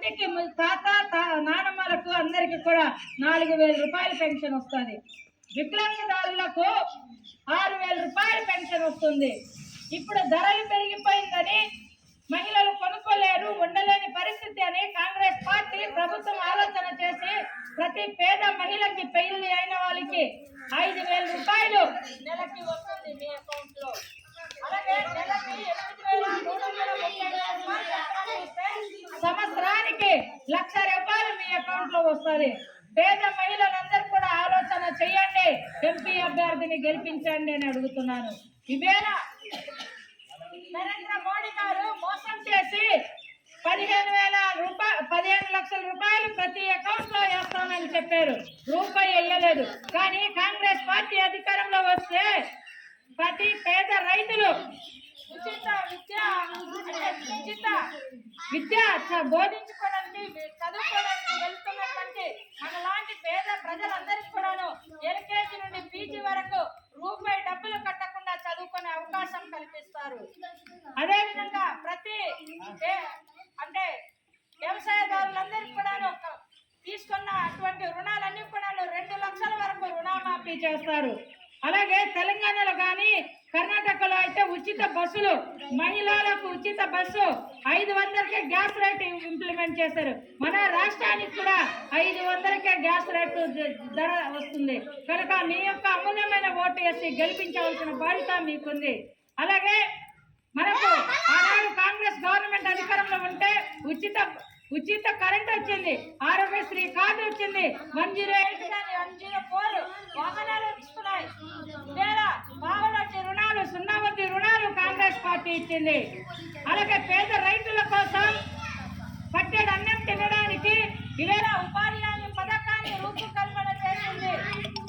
మందికి నానమ్మలకు అందరికి కూడా 4,000 రూపాయల పెన్షన్ వస్తుంది. వికలాంగదారులకు 6,000 రూపాయల పెన్షన్ వస్తుంది. ఇప్పుడు ధరలు పెరిగిపోయిందని మహిళలు కొనుక్కోలేరు, ఉండలేని పరిస్థితి అని కాంగ్రెస్ పార్టీ ప్రభుత్వం ఆలోచన చేసి ప్రతి పేద మహిళకి పెళ్లి అయిన వాళ్ళకి 5,000 రూపాయలు నెలకి వస్తుంది మీ అకౌంట్ లో. అలాగే నెలకి 8,330 సంవత్సరానికి 1,00,000 రూపాయలు మీ అకౌంట్ లో వస్తుంది. పేద మహిళలందరూ కూడా ఆలోచన చేయండి, ఎంపీ అభ్యర్థిని గెలిపించండి అని అడుగుతున్నాను. ఇవేళ నరేంద్ర మోడీ గారు మోసం చేసి 15 లక్షల రూపాయలు ప్రతి అకౌంట్ లో వేస్తామని చెప్పారు. రూపాయి వేయలేదు. కానీ కాంగ్రెస్ పార్టీ అధికారంలో వస్తే ప్రతి పేద రైతులు ఉచిత విద్య బోధించుకోవడానికి చదువుకోవడానికి వెళ్తున్నటువంటి మనలాంటి పేద ప్రజలందరికీ కూడాను ఎల్కేజీ నుండి పీజీ వరకు రూపాయి డబ్బులు కట్టకుండా చదువుకునే అవకాశం కల్పిస్తారు. అదేవిధంగా ప్రతి అంటే వ్యవసాయదారులందరికీ కూడాను తీసుకున్న అటువంటి రుణాలన్నీ కూడాను 2 లక్షల వరకు రుణమాఫీ చేస్తారు. అలాగే తెలంగాణలో కానీ కర్ణాటకలో అయితే ఉచిత బస్సులు, మహిళలకు ఉచిత బస్సు 500కే గ్యాస్ రేట్ ఇంప్లిమెంట్ చేశారు. మన రాష్ట్రానికి కూడా 500కే గ్యాస్ రేటు ధర వస్తుంది. కనుక మీ యొక్క అమూల్యమైన ఓటు వేసి గెలిపించవలసిన బాధ్యత మీకుంది. అలాగే మనకు ఆనాడు కాంగ్రెస్ గవర్నమెంట్ అధికారంలో ఉంటే ఉచిత కరెంట్ వచ్చింది, ఆరోగ్యశ్రీ కార్డు వచ్చింది, 108 కానీ 104 వాహనాలు వస్తున్నాయి. వేల పావలటి రుణాలు, 0 వడ్డీ రుణాలు కాంగ్రెస్ పార్టీ ఇచ్చింది. అలాగే పేద రైతుల కోసం పట్టెడు అన్నం తినడానికి ఇవేళ ఉపాధి హామీ పథకాన్ని రూపకల్పన చేసింది.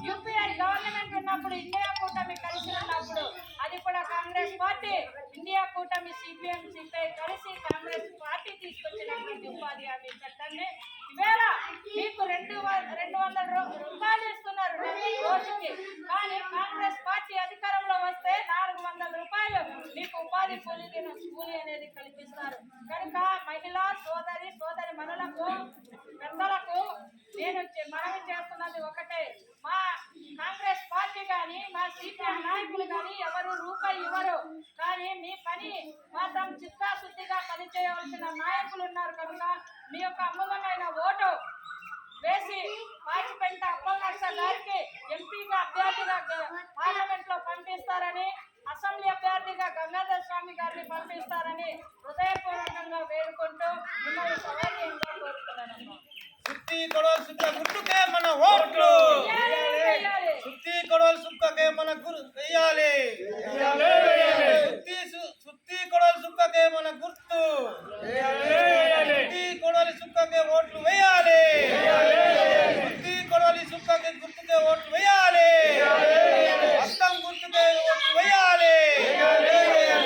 యూపీఐ గవర్నమెంట్ ఉన్నప్పుడు, ఇండియా కూటమి కలిసి ఉన్నప్పుడు అది కూడా కాంగ్రెస్ పార్టీ, ఇండియా కూటమి సిపిఎం సిపిఐ కలిసి కాంగ్రెస్ పార్టీ తీసుకొచ్చినటువంటి ఉపాధి హామీ చట్టాన్ని ఇవేళ మీకు 200 రూపాయలు ఇస్తున్నారు రోజుకి. కానీ కాంగ్రెస్ పార్టీ అధికారంలో వస్తే 400 రూపాయలు మీకు ఉపాధి కూలీ అనేది కల్పిస్తారు. కనుక మహిళా సోదరి మనులకు పెద్దలకు నేను మనవి చేస్తున్నది ఒకటే, మా కాంగ్రెస్ పార్టీ కానీ మా సిపిఎం నాయకులు కానీ ఎవరు రూపాయి ఇవ్వరు. కానీ మీ పని మాత్రం చిత్తాశుద్ధిగా పనిచేయవలసిన నాయకులు ఉన్నారు. కనుక మీ యొక్క అమూల్యమైన ఓటు వేసి పాచిపెంట అప్పలనర్స గారికి ఎంపీగా అభ్యర్థిగా పార్లమెంట్ లో పంపిస్తారని, అసెంబ్లీ అభ్యర్థిగా గంగాధర్ స్వామి గారిని పంపిస్తారని హృదయపూర్వకంగా వేడుకుంటూ మిమ్మల్ని సౌకర్యంగా కోరుతున్నాను. సుత్తి కొడవలి సుక్క గుర్తుకే మన ఓట్లు, సుత్తి కొడవలి సుక్కకే మన గుర్తు వేయాలి, సుత్తి కొడవలి సుక్కకే మన గుర్తు, సుత్తి కొడవలి సుక్కకే ఓట్లు వేయాలి, సుత్తి కొడవలి సుక్కకే గుర్తుకే ఓట్లు వేయాలి, హస్తం గుర్తుకే ఓట్లు వేయాలి,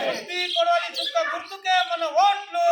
సుత్తి కొడవలి సుక్క గుర్తుకే మన ఓట్లు.